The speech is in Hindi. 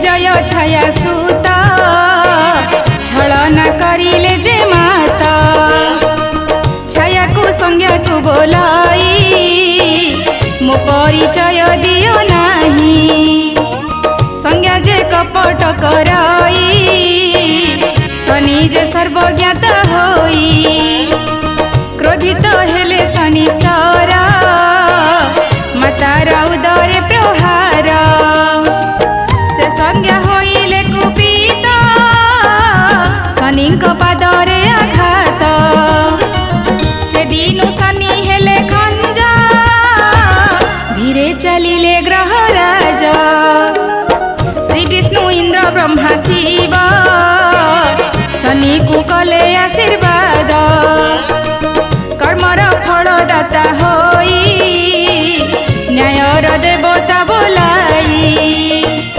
जय छाया सूत छलन करिले जे माता छाया को संज्ञा को बोलाई मो परिचय दियो नाही संज्ञा जे कपट कराई शनि जे सर्वज्ञात होई क्रोधित हेले शनिश्चर मातार उदरे प्रहार से संज्ञा होइले कुपित शनिक पादरे आघात से दिनु शनि हेले खंजा धीरे चलिले ग्रहराज श्री विष्णु इंद्र ब्रह्मा